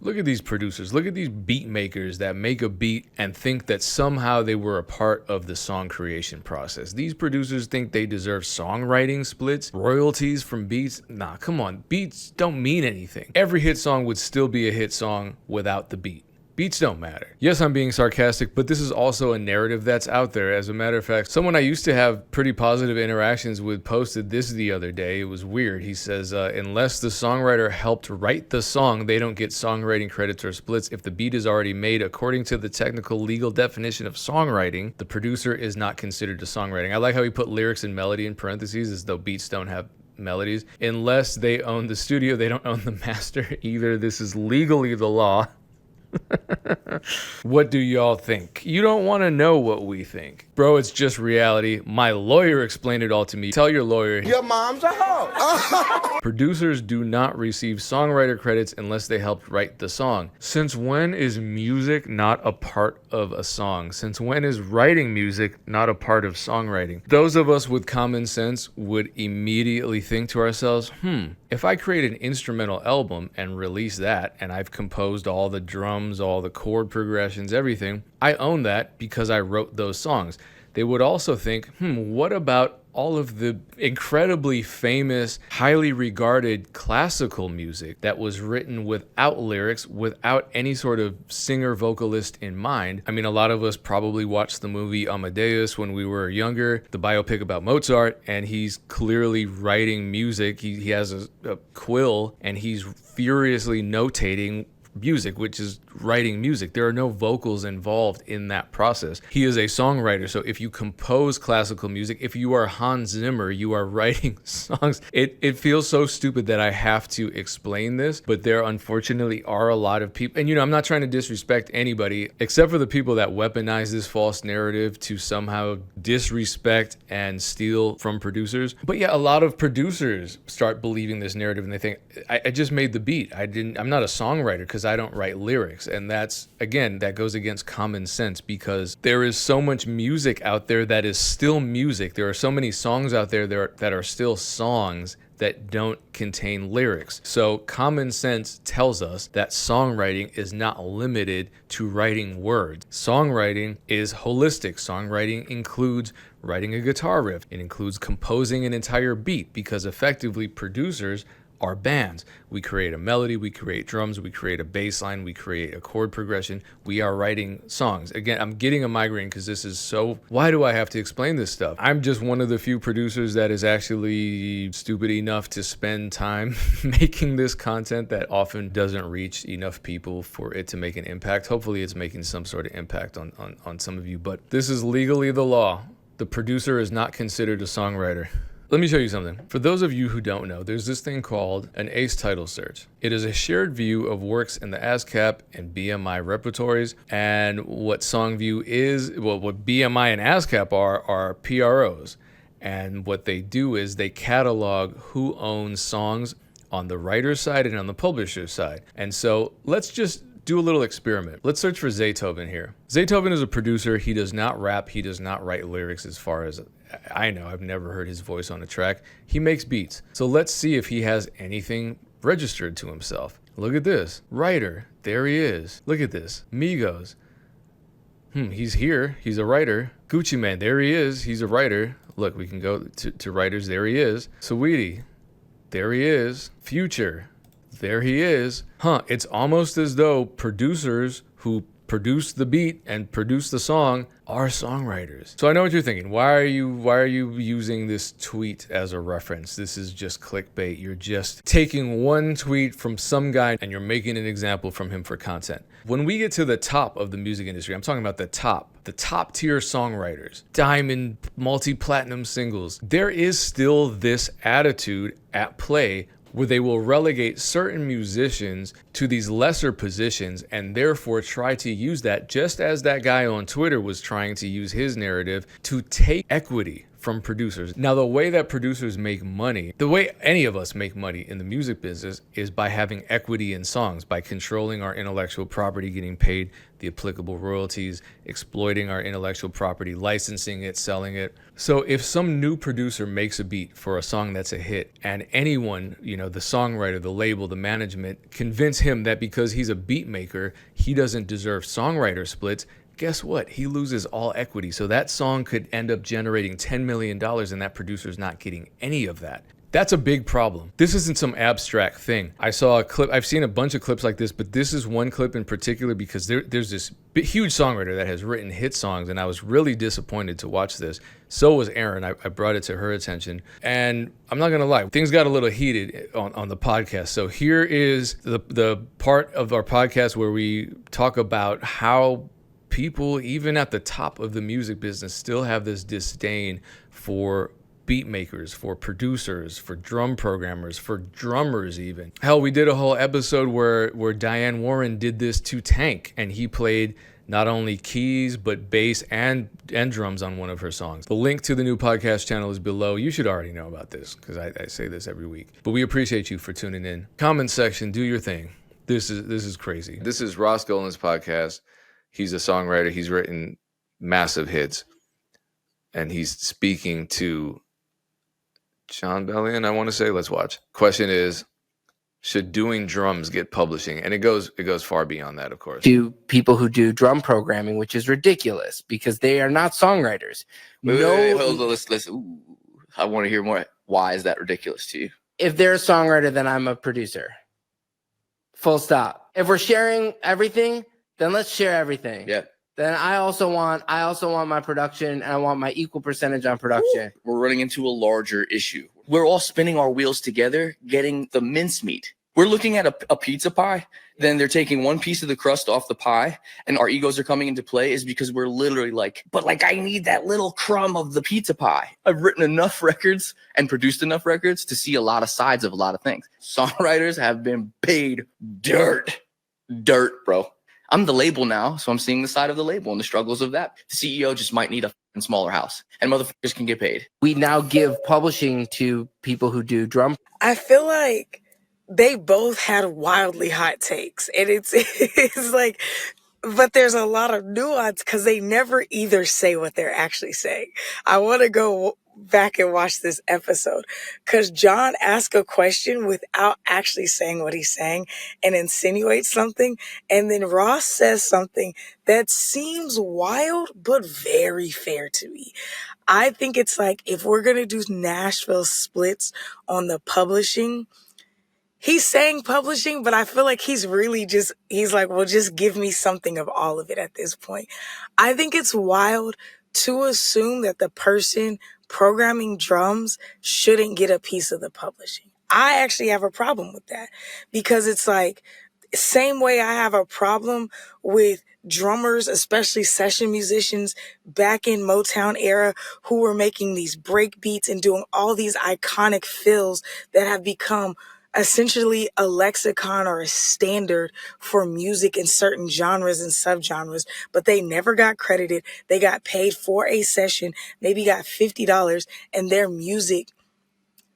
Look at these producers, look at these beat makers that make a beat and think that somehow they were a part of the song creation process. These producers think they deserve songwriting splits, royalties from beats. Nah, come on, beats don't mean anything. Every hit song would still be a hit song without the beat. Beats don't matter. Yes, I'm being sarcastic, but this is also a narrative that's out there. As a matter of fact, someone I used to have pretty positive interactions with posted this the other day. It was weird. He says, unless the songwriter helped write the song, they don't get songwriting credits or splits. If the beat is already made, according to the technical legal definition of songwriting, the producer is not considered to songwriting. I like how he put lyrics and melody in parentheses as though beats don't have melodies. Unless they own the studio, they don't own the master either. This is legally the law. What do y'all think? You don't want to know what we think. Bro, it's just reality. My lawyer explained it all to me. Tell your lawyer. Your mom's a hoe. Producers do not receive songwriter credits unless they helped write the song. Since when is music not a part of a song? Since when is writing music not a part of songwriting? Those of us with common sense would immediately think to ourselves, if I create an instrumental album and release that, and I've composed all the drums, all the chord progressions, everything, I own that because I wrote those songs. They would also think, what about all of the incredibly famous, highly regarded classical music that was written without lyrics, without any sort of singer vocalist in mind? I mean, a lot of us probably watched the movie Amadeus when we were younger, the biopic about Mozart, and he's clearly writing music. He has a quill and he's furiously notating music, which is writing music. There are no vocals involved in that process. He is a songwriter. So if you compose classical music, if you are Hans Zimmer, you are writing songs. It feels so stupid that I have to explain this, but there unfortunately are a lot of people, and I'm not trying to disrespect anybody except for the people that weaponize this false narrative to somehow disrespect and steal from producers. But yeah, a lot of producers start believing this narrative and they think, I just made the beat. I'm not a songwriter because I don't write lyrics. And that's, again, that goes against common sense because there is so much music out there that is still music. There are so many songs out there that are still songs that don't contain lyrics. So common sense tells us that songwriting is not limited to writing words. Songwriting is holistic. Songwriting includes writing a guitar riff. It includes composing an entire beat because effectively producers are bands. We create a melody, we create drums, we create a bass line, we create a chord progression. We are writing songs. Again, I'm getting a migraine because this is so, why do I have to explain this stuff? I'm just one of the few producers that is actually stupid enough to spend time making this content that often doesn't reach enough people for it to make an impact. Hopefully it's making some sort of impact on some of you, but this is legally the law. The producer is not considered a songwriter. Let me show you something. For those of you who don't know, there's this thing called an ACE title search. It is a shared view of works in the ASCAP and BMI repertories. And what SongView is, what BMI and ASCAP are PROs. And what they do is they catalog who owns songs on the writer's side and on the publisher's side. And so let's just do a little experiment. Let's search for Zaytoven here. Zaytoven is a producer. He does not rap. He does not write lyrics as far as I know. I've never heard his voice on a track. He makes beats. So let's see if he has anything registered to himself. Look at this. Writer. There he is. Look at this. Migos. He's here. He's a writer. Gucci Mane. There he is. He's a writer. Look, we can go to writers. There he is. Saweetie. There he is. Future. There he is. It's almost as though producers who produce the beat and produce the song are songwriters. So I know what you're thinking. Why are you using this tweet as a reference? This is just clickbait. You're just taking one tweet from some guy and you're making an example from him for content. When we get to the top of the music industry, I'm talking about the top tier songwriters, diamond, multi-platinum singles, there is still this attitude at play where they will relegate certain musicians to these lesser positions and therefore try to use that, just as that guy on Twitter was trying to use his narrative to take equity from producers. Now, the way that producers make money, the way any of us make money in the music business is by having equity in songs, by controlling our intellectual property, getting paid the applicable royalties, exploiting our intellectual property, licensing it, selling it. So if some new producer makes a beat for a song that's a hit, and anyone, the songwriter, the label, the management, convince him that because he's a beat maker, he doesn't deserve songwriter splits, guess what? He loses all equity. So that song could end up generating $10 million and that producer's not getting any of that. That's a big problem. This isn't some abstract thing. I saw a clip, I've seen a bunch of clips like this, but this is one clip in particular because there's this huge songwriter that has written hit songs, and I was really disappointed to watch this. So was Erin. I brought it to her attention. And I'm not gonna lie, things got a little heated on the podcast. So here is the part of our podcast where we talk about how people, even at the top of the music business, still have this disdain for beat makers, for producers, for drum programmers, for drummers even. Hell, we did a whole episode where Diane Warren did this to Tank, and he played not only keys, but bass and drums on one of her songs. The link to the new podcast channel is below. You should already know about this because I say this every week. But we appreciate you for tuning in. Comment section, do your thing. This is crazy. This is Ross Golan's podcast. He's a songwriter. He's written massive hits. And he's speaking to John Bellion, I want to say. Let's watch. Question is, should doing drums get publishing? And it goes far beyond that, of course. To people who do drum programming, which is ridiculous because they are not songwriters. Wait, hold on, let's. Ooh, I want to hear more. Why is that ridiculous to you? If they're a songwriter, then I'm a producer. Full stop. If we're sharing everything, then let's share everything. Yeah. Then I also want my production, and I want my equal percentage on production. We're running into a larger issue. We're all spinning our wheels together, getting the mincemeat. We're looking at a pizza pie, then they're taking one piece of the crust off the pie, and our egos are coming into play is because we're literally like, but like I need that little crumb of the pizza pie. I've written enough records and produced enough records to see a lot of sides of a lot of things. Songwriters have been paid dirt, bro. I'm the label now, so I'm seeing the side of the label and the struggles of that. The CEO just might need a smaller house, and motherfuckers can get paid. We now give publishing to people who do drum. I feel like they both had wildly hot takes, and it's like, but there's a lot of nuance because they never either say what they're actually saying. I want to go back and watch this episode because John asked a question without actually saying what he's saying and insinuates something, and then Ross says something that seems wild but very fair to me. I think it's like, if we're gonna do Nashville Splits on the publishing, he's saying publishing, but I feel like he's like, well, just give me something of all of it at this point. I think it's wild to assume that the person programming drums shouldn't get a piece of the publishing. I actually have a problem with that because it's like, same way I have a problem with drummers, especially session musicians back in Motown era, who were making these break beats and doing all these iconic fills that have become essentially a lexicon or a standard for music in certain genres and subgenres, but they never got credited. They got paid for a session, maybe got $50, and their music,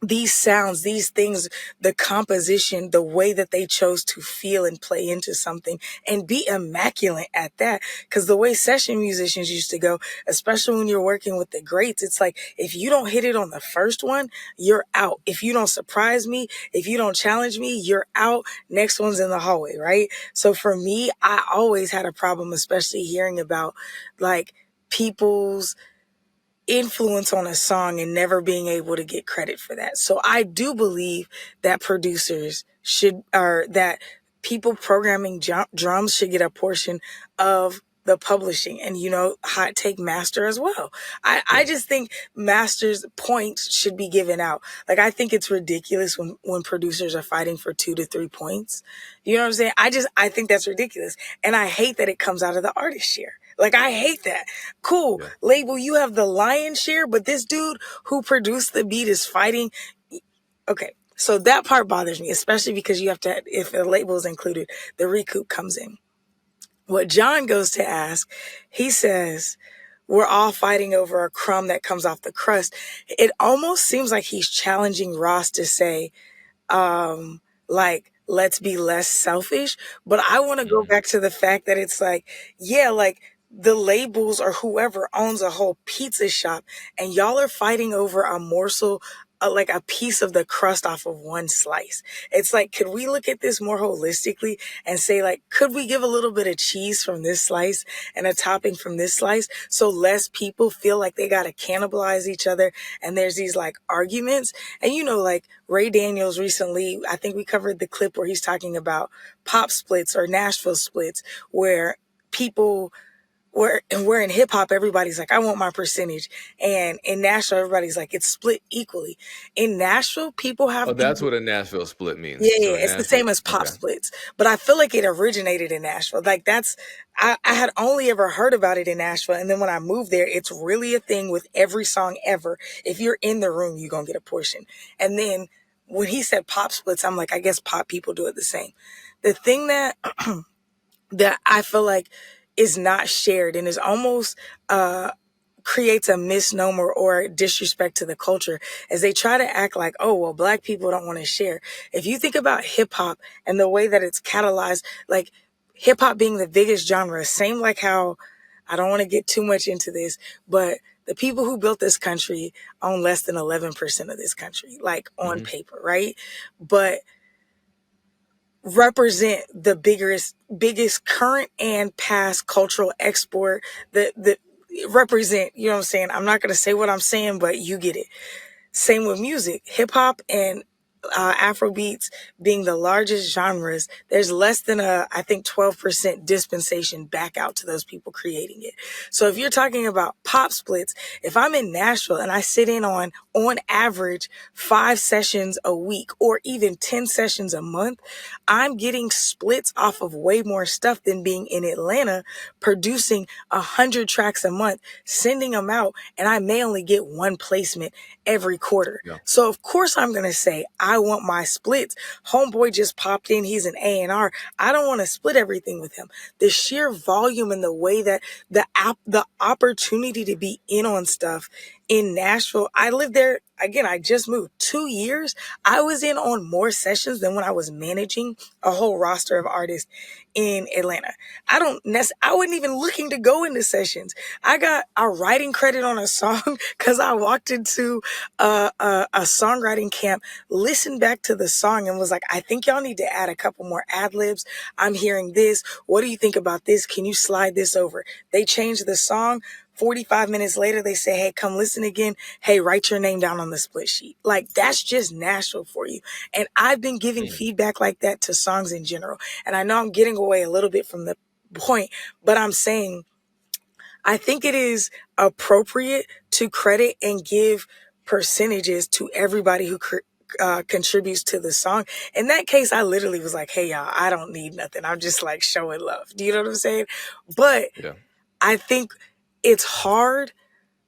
these sounds, these things, the composition, the way that they chose to feel and play into something and be immaculate at that. Because the way session musicians used to go, especially when you're working with the greats, it's like, if you don't hit it on the first one, you're out. If you don't surprise me, if you don't challenge me, you're out. Next one's in the hallway, right? So for me, I always had a problem, especially hearing about like people's influence on a song and never being able to get credit for that. So I do believe that producers that people programming drums should get a portion of the publishing, and hot take, master as well. I just think masters points should be given out. Like, I think it's ridiculous when producers are fighting for 2 to 3 points. You know what I'm saying? I think that's ridiculous. And I hate that it comes out of the artist share. Like, I hate that. Cool. Yeah. Label, you have the lion's share, but this dude who produced the beat is fighting. Okay. So that part bothers me, especially because you have to, if the label is included, the recoup comes in. What John goes to ask, he says, we're all fighting over a crumb that comes off the crust. It almost seems like he's challenging Ross to say, like, let's be less selfish. But I want to go back to the fact that it's like, yeah, like the labels or whoever owns a whole pizza shop and y'all are fighting over a morsel, like a piece of the crust off of one slice. It's like, could we look at this more holistically and say, like, could we give a little bit of cheese from this slice and a topping from this slice so less people feel like they got to cannibalize each other and there's these like arguments? And you know, like Ray Daniels recently, I think we covered the clip where he's talking about pop splits or Nashville splits where people where in hip hop, everybody's like, I want my percentage. And in Nashville, everybody's like, it's split equally. In Nashville, people have. Oh, that's what a Nashville split means. Yeah, So yeah, in it's the Nashville, same as pop okay. splits. But I feel like it originated in Nashville. Like I had only ever heard about it in Nashville. And then when I moved there, it's really a thing with every song ever. If you're in the room, you're going to get a portion. And then when he said pop splits, I'm like, I guess pop people do it the same. The thing that I feel like is not shared and is almost creates a misnomer or disrespect to the culture as they try to act like, oh, well, Black people don't want to share. If you think about hip hop and the way that it's catalyzed, like hip hop being the biggest genre, same like how, I don't want to get too much into this, but the people who built this country own less than 11% of this country, like on paper, right? But represent the biggest current and past cultural export that represent, you know what I'm saying? I'm not going to say what I'm saying, but you get it. Same with music, hip hop and Afro beats being the largest genres, there's less than I think 12% dispensation back out to those people creating it. So if you're talking about pop splits, if I'm in Nashville and I sit in on average 5 sessions a week or even 10 sessions a month, I'm getting splits off of way more stuff than being in Atlanta, producing 100 tracks a month, sending them out, and I may only get one placement every quarter. Yeah. So of course I'm going to say, I want my splits. Homeboy just popped in. He's an A&R. I don't want to split everything with him. The sheer volume and the way that the opportunity to be in on stuff in Nashville, I lived there. Again, I just moved 2 years. I was in on more sessions than when I was managing a whole roster of artists in Atlanta. I wasn't even looking to go into sessions. I got a writing credit on a song because I walked into a songwriting camp, listened back to the song and was like, I think y'all need to add a couple more ad libs. I'm hearing this. What do you think about this? Can you slide this over? They changed the song. 45 minutes later, they say, hey, come listen again. Hey, write your name down on the split sheet. Like, that's just Nashville for you. And I've been giving feedback like that to songs in general. And I know I'm getting away a little bit from the point, but I'm saying I think it is appropriate to credit and give percentages to everybody who contributes to the song. In that case, I literally was like, hey, y'all, I don't need nothing. I'm just like showing love. Do you know what I'm saying? But Yeah. I think it's hard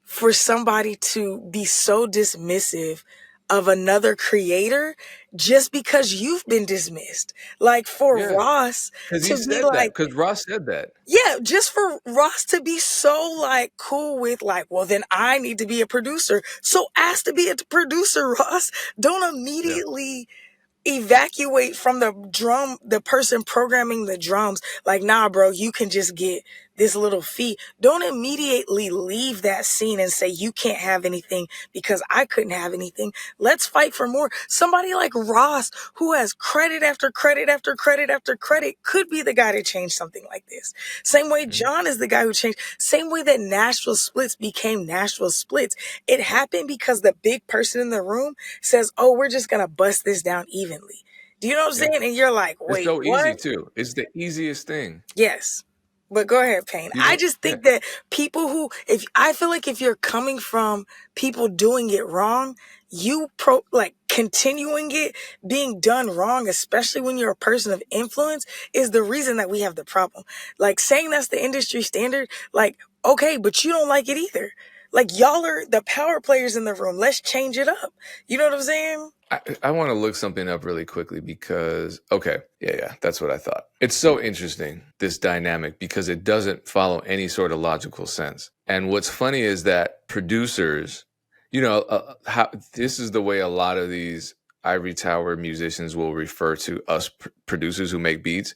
for somebody to be so dismissive of another creator just because you've been dismissed. Like for Yeah. Ross Because he to be said that. like, Because Ross said that. yeah, just for Ross to be so like cool with like, well, then I need to be a producer. So ask to be a producer, Ross. Don't immediately evacuate from the person programming the drums. Like, nah, bro, you can just get this little fee. Don't immediately leave that scene and say you can't have anything because I couldn't have anything. Let's fight for more. Somebody like Ross, who has credit after credit after credit after credit, could be the guy to change something like this. Same way John is the guy who changed. Same way that Nashville Splits became Nashville Splits. It happened because the big person in the room says, oh, we're just going to bust this down evenly. Do you know what I'm saying? And you're like, It's wait, so easy, what? too. It's the easiest thing. Yes. But go ahead, Payne. You I know? just think that people who, I feel like if you're coming from people doing it wrong, continuing it being done wrong, especially when you're a person of influence, is the reason that we have the problem. Like saying that's the industry standard, like, okay, but you don't like it either. Like y'all are the power players in the room. Let's change it up. You know what I'm saying? I want to look something up really quickly because, okay, yeah, that's what I thought. It's so interesting, this dynamic, because it doesn't follow any sort of logical sense. And what's funny is that producers, this is the way a lot of these ivory tower musicians will refer to us producers who make beats.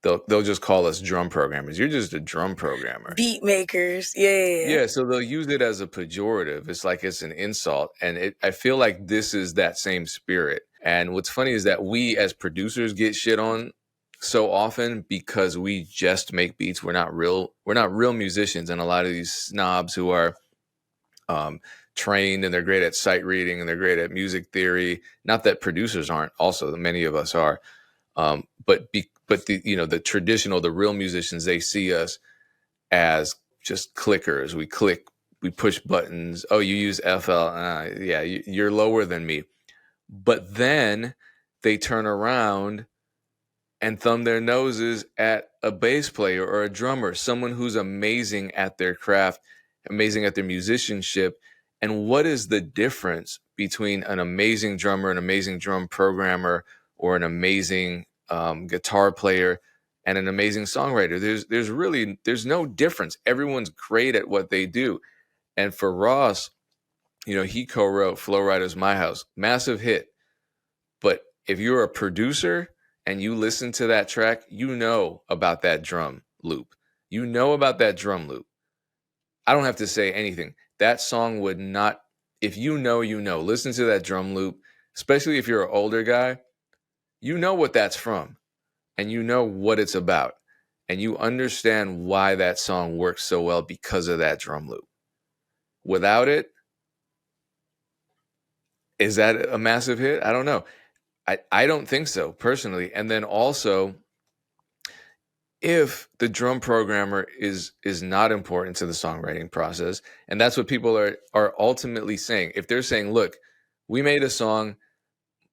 They'll just call us drum programmers. You're just a drum programmer. Beatmakers. Yeah. Yeah, so they'll use it as a pejorative. It's like it's an insult. And I feel like this is that same spirit. And what's funny is that we as producers get shit on so often because we just make beats. We're not real musicians. And a lot of these snobs who are trained and they're great at sight reading and they're great at music theory. Not that producers aren't, also many of us are. But the traditional, the real musicians, they see us as just clickers. We click, we push buttons. Oh, you use FL. Yeah, you're lower than me. But then they turn around and thumb their noses at a bass player or a drummer, someone who's amazing at their craft, amazing at their musicianship. And what is the difference between an amazing drummer, an amazing drum programmer, or an amazing guitar player and an amazing songwriter? There's no difference. Everyone's great at what they do. And for Ross, he co-wrote Flo Rida's My House, massive hit. But if you're a producer and you listen to that track, you know about that drum loop. You know about that drum loop. I don't have to say anything. That song would not, if you know, listen to that drum loop, especially if you're an older guy, you know what that's from. And you know what it's about. And you understand why that song works so well because of that drum loop. Without it, is that a massive hit? I don't know. I don't think so, personally. And then also, if the drum programmer is not important to the songwriting process, and that's what people are ultimately saying. If they're saying, look, we made a song,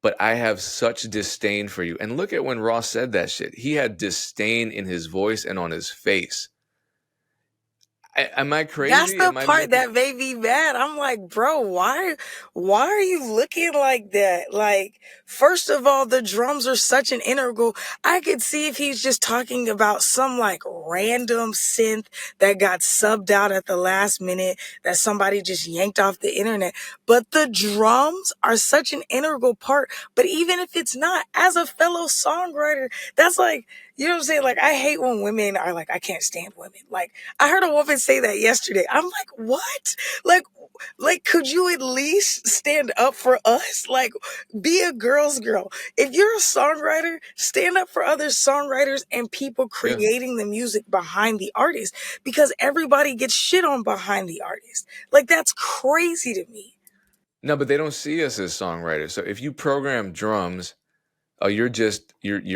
but I have such disdain for you. And look at when Ross said that shit. He had disdain in his voice and on his face. Am I crazy? That's the part that made me mad. I'm like, bro, why are you looking like that? Like, first of all, the drums are such an integral. I could see if he's just talking about some like random synth that got subbed out at the last minute that somebody just yanked off the internet. But the drums are such an integral part. But even if it's not, as a fellow songwriter, that's like, you know what I'm saying? Like, I hate when women are like, I can't stand women. Like, I heard a woman say that yesterday. I'm like, what? Like, could you at least stand up for us? Like, be a girl's girl. If you're a songwriter, stand up for other songwriters and people creating the music behind the artist, because everybody gets shit on behind the artist. Like, that's crazy to me. No, but they don't see us as songwriters. So if you program drums, oh, you're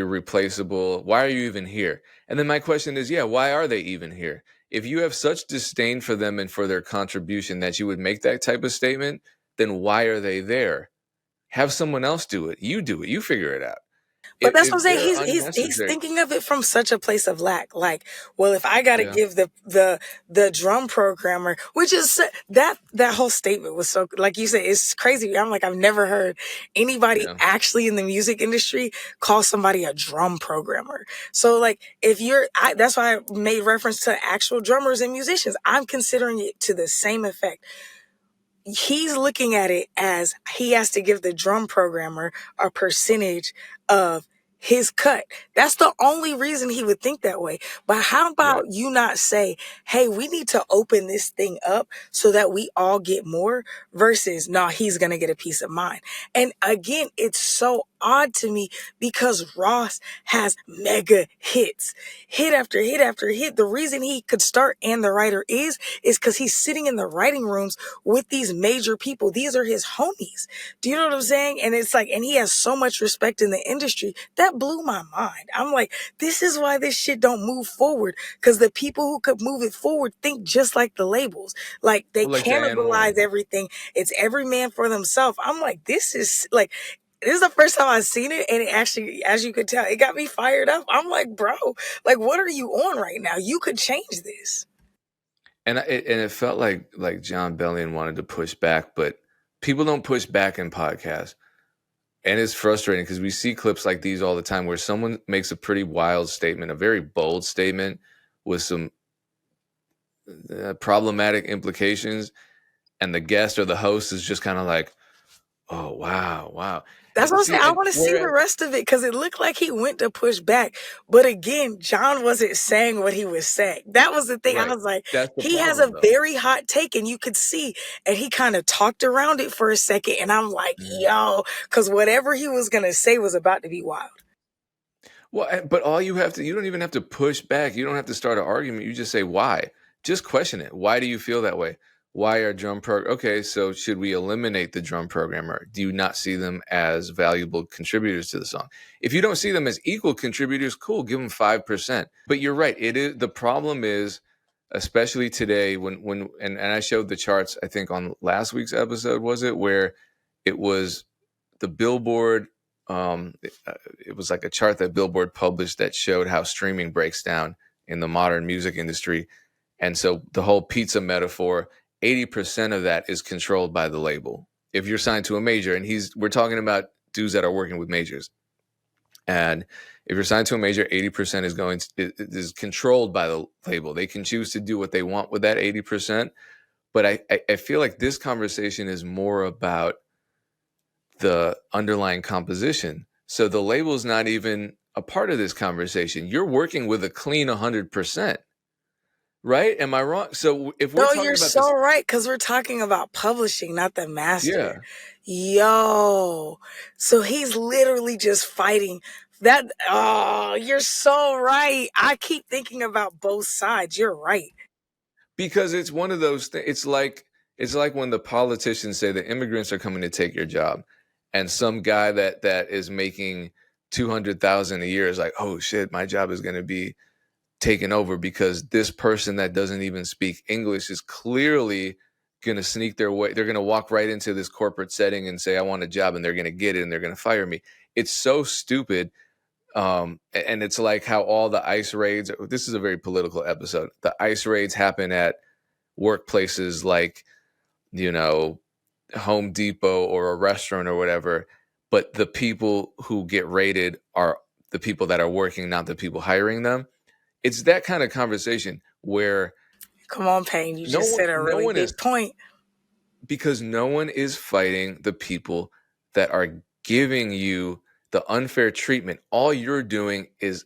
replaceable. Why are you even here? And then my question is, why are they even here? If you have such disdain for them and for their contribution that you would make that type of statement, then why are they there? Have someone else do it. You do it. You figure it out. But that's what I'm saying. He's thinking of it from such a place of lack. Like, well, if I got to give the drum programmer, which is that whole statement was so, like you said, it's crazy. I'm like, I've never heard anybody actually in the music industry call somebody a drum programmer. So like, that's why I made reference to actual drummers and musicians. I'm considering it to the same effect. He's looking at it as he has to give the drum programmer a percentage of his cut. That's the only reason he would think that way. But how about you not say, hey, we need to open this thing up so that we all get more, versus, no, he's going to get a piece of mine. And again, it's so odd to me because Ross has mega hits, hit after hit after hit. The reason he could start And the Writer is because he's sitting in the writing rooms with these major people. These are his homies. Do you know what I'm saying? And it's like, and he has so much respect in the industry. That blew my mind. I'm like, this is why this shit don't move forward, because the people who could move it forward think just like the labels. Like, they cannibalize everything. It's every man for themselves. I'm like, this is the first time I've seen it, and it actually, as you could tell, it got me fired up. I'm like, bro, like, what are you on right now? You could change this. And it felt like John Bellion wanted to push back, but people don't push back in podcasts. And it's frustrating because we see clips like these all the time where someone makes a pretty wild statement, a very bold statement with some problematic implications, and the guest or the host is just kind of like, oh, wow. That's what I'm saying. I And want to see the rest of it because it looked like he went to push back. But again, John wasn't saying what he was saying. That was the thing. Right. I was like, That's the he has a problem, though. very hot take, and you could see. And he kind of talked around it for a second. And I'm like, yo, because whatever he was going to say was about to be wild. Well, but you don't even have to push back. You don't have to start an argument. You just say why. Just question it. Why do you feel that way? Why are okay, so should we eliminate the drum programmer? Do you not see them as valuable contributors to the song? If you don't see them as equal contributors, cool, give them 5%. But you're right. The problem is, especially today, and I showed the charts, I think on last week's episode, was it, where it was the Billboard, it was like a chart that Billboard published that showed how streaming breaks down in the modern music industry. And so the whole pizza metaphor, 80% of that is controlled by the label. If you're signed to a major, and we're talking about dudes that are working with majors. And if you're signed to a major, 80% is controlled by the label. They can choose to do what they want with that 80%. But I feel like this conversation is more about the underlying composition. So the label's not even a part of this conversation. You're working with a clean 100%. Right? Am I wrong? So if we're talking you're about so right, because we're talking about publishing, not the master. Yeah. Yo, so he's literally just fighting that. Oh, you're so right. I keep thinking about both sides. You're right. Because it's one of those things. It's like when the politicians say the immigrants are coming to take your job, and some guy that is making $200,000 a year is like, oh shit, my job is going to be taken over because this person that doesn't even speak English is clearly going to sneak their way. They're going to walk right into this corporate setting and say, I want a job, and they're going to get it and they're going to fire me. It's so stupid. And it's like how all the ICE raids, this is a very political episode. The ICE raids happen at workplaces like, Home Depot or a restaurant or whatever. But the people who get raided are the people that are working, not the people hiring them. It's that kind of conversation where, come on, Payne, you just said a really big point. Because no one is fighting the people that are giving you the unfair treatment. All you're doing is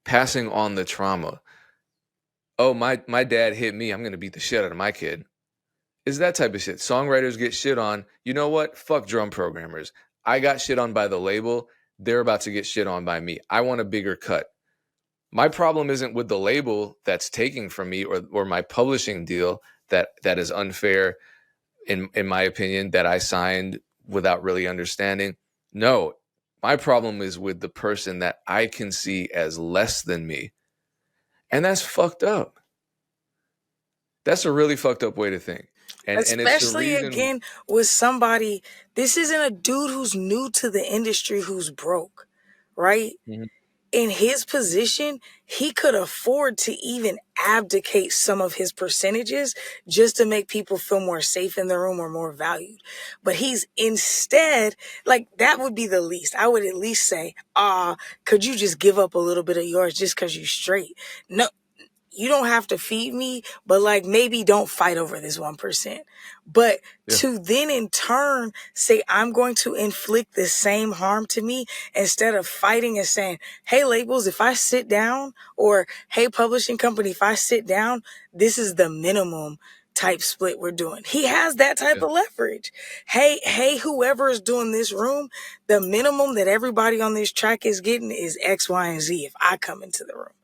passing on the trauma. Oh, my dad hit me, I'm going to beat the shit out of my kid. Is that type of shit. Songwriters get shit on. You know what? Fuck drum programmers. I got shit on by the label. They're about to get shit on by me. I want a bigger cut. My problem isn't with the label that's taking from me or my publishing deal that is unfair, in my opinion, that I signed without really understanding. No, my problem is with the person that I can see as less than me. And that's fucked up. That's a really fucked up way to think. And especially it's again with somebody, this isn't a dude who's new to the industry who's broke, right? Mm-hmm. In his position, he could afford to even abdicate some of his percentages just to make people feel more safe in the room or more valued. But he's instead, like, that would be the least. I would at least say, could you just give up a little bit of yours just because you're straight? No, you don't have to feed me, but like maybe don't fight over this 1%. But to then in turn say, I'm going to inflict the same harm to me instead of fighting and saying, hey, labels, if I sit down, or hey, publishing company, if I sit down, this is the minimum type split we're doing. He has that type of leverage. Hey, whoever is doing this room, the minimum that everybody on this track is getting is X, Y, and Z if I come into the room.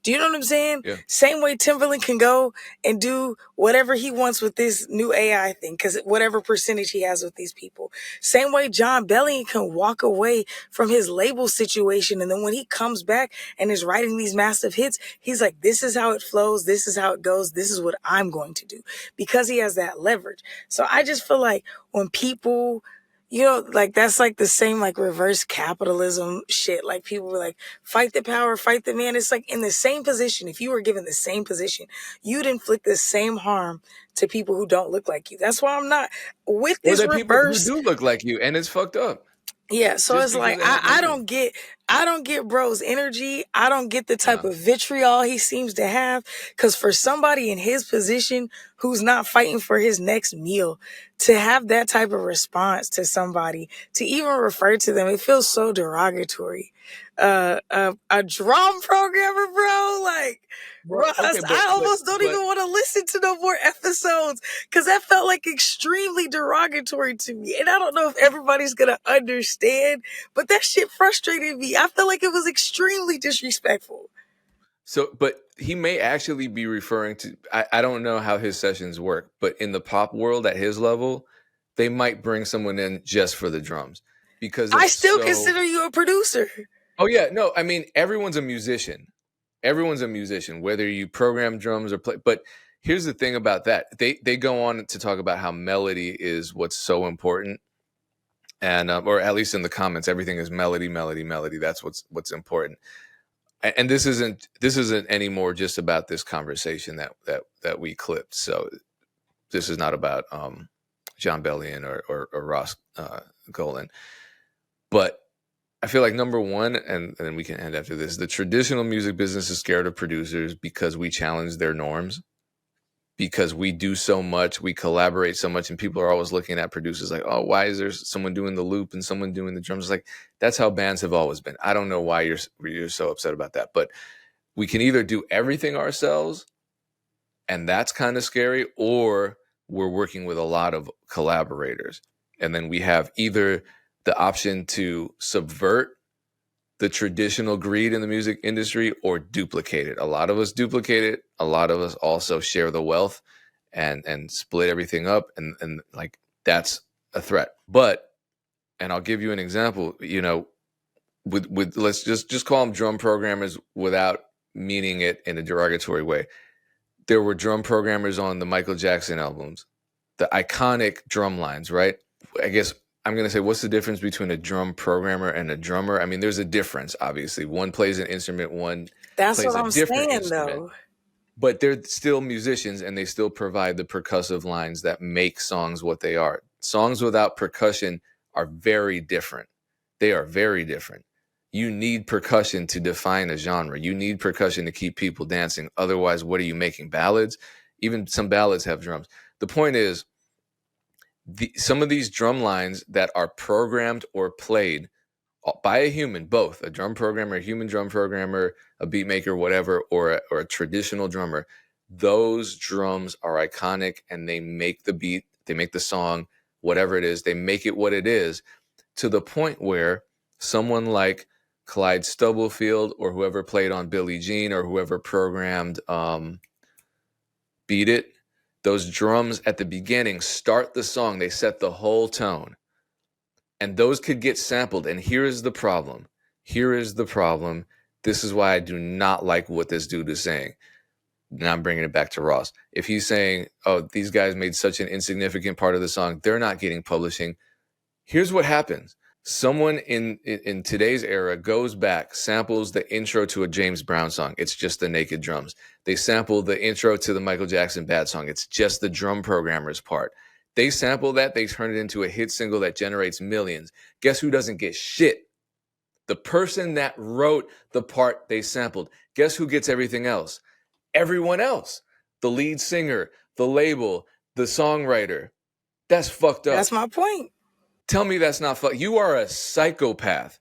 Do you know what I'm saying? Yeah. Same way Timberland can go and do whatever he wants with this new AI thing, because whatever percentage he has with these people. Same way John Bellion can walk away from his label situation, and then when he comes back and is writing these massive hits, he's like, this is how it flows, this is how it goes, this is what I'm going to do, because he has that leverage. So I just feel like when people... like that's like the same like reverse capitalism shit. Like people were like, fight the power, fight the man. It's like in the same position. If you were given the same position, you'd inflict the same harm to people who don't look like you. That's why I'm not with this reverse. People who do look like you, and it's fucked up. Yeah, so just it's because like it happened I to you. don't get bro's energy. I don't get the type Uh-huh. of vitriol he seems to have. Cause for somebody in his position who's not fighting for his next meal, to have that type of response to somebody, to even refer to them, it feels so derogatory. A drum programmer, bro, like Well, Russ, okay, I almost don't even want to listen to no more episodes because that felt like extremely derogatory to me. And I don't know if everybody's gonna understand, but that shit frustrated me. I felt like it was extremely disrespectful. but he may actually be referring to. I don't know how his sessions work, but in the pop world at his level, they might bring someone in just for the drums because I it's still so. consider you a producer. Oh yeah, no, I mean everyone's a musician. Everyone's a musician, whether you program drums or play. But here's the thing about that: they go on to talk about how melody is what's so important, and or at least in the comments, everything is melody, melody, melody. That's what's important. And this isn't anymore just about this conversation that we clipped. So this is not about John Bellion or Ross Golan, but I feel like number one, and then we can end after this. The traditional music business is scared of producers because we challenge their norms, because we do so much, we collaborate so much, and people are always looking at producers like, oh, why is there someone doing the loop and someone doing the drums? Like that's how bands have always been. I don't know why you're so upset about that, but we can either do everything ourselves, and that's kind of scary, or we're working with a lot of collaborators, and then we have either the option to subvert the traditional greed in the music industry or duplicate it. A lot of us duplicate it. A lot of us also share the wealth and split everything up. And like that's a threat. But, and I'll give you an example, with let's just call them drum programmers without meaning it in a derogatory way. There were drum programmers on the Michael Jackson albums, the iconic drum lines, right? I guess I'm going to say, what's the difference between a drum programmer and a drummer? I mean, there's a difference, obviously. One plays an instrument, one That's plays what a I'm different saying, instrument, though. but they're still musicians and they still provide the percussive lines that make songs what they are. Songs without percussion are very different. They are very different. You need percussion to define a genre. You need percussion to keep people dancing. Otherwise, what are you making? Ballads? Even some ballads have drums. The point is, some of these drum lines that are programmed or played by a human, both a drum programmer, a human drum programmer, a beat maker, whatever, or a traditional drummer, those drums are iconic and they make the beat, they make the song, whatever it is, they make it what it is, to the point where someone like Clyde Stubblefield or whoever played on Billie Jean or whoever programmed Beat It, those drums at the beginning start the song, they set the whole tone. And those could get sampled. And here is the problem. Here is the problem. This is why I do not like what this dude is saying. Now I'm bringing it back to Ross. If he's saying, oh, these guys made such an insignificant part of the song, they're not getting publishing. Here's what happens. Someone in today's era goes back, samples the intro to a James Brown song. It's just the naked drums. They sample the intro to the Michael Jackson Bad song. It's just the drum programmer's part. They sample that. They turn it into a hit single that generates millions. Guess who doesn't get shit? The person that wrote the part they sampled. Guess who gets everything else? Everyone else. The lead singer, the label, the songwriter. That's fucked up. That's my point. Tell me that's not fucked. You are a psychopath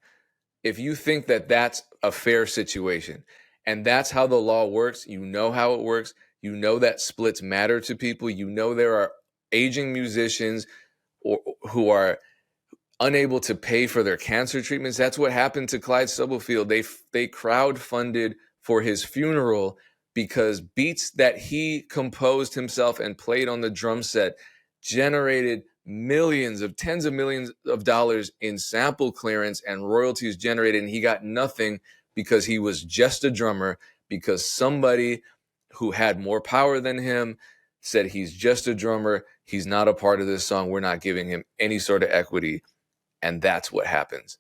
if you think that that's a fair situation. And that's how the law works. You know how it works. You know that splits matter to people. You know there are aging musicians who are unable to pay for their cancer treatments. That's what happened to Clyde Stubblefield. They crowdfunded for his funeral because beats that he composed himself and played on the drum set generated millions of tens of millions of dollars in sample clearance and royalties generated, and he got nothing because he was just a drummer, because somebody who had more power than him said he's just a drummer, he's not a part of this song, we're not giving him any sort of equity. And that's what happens.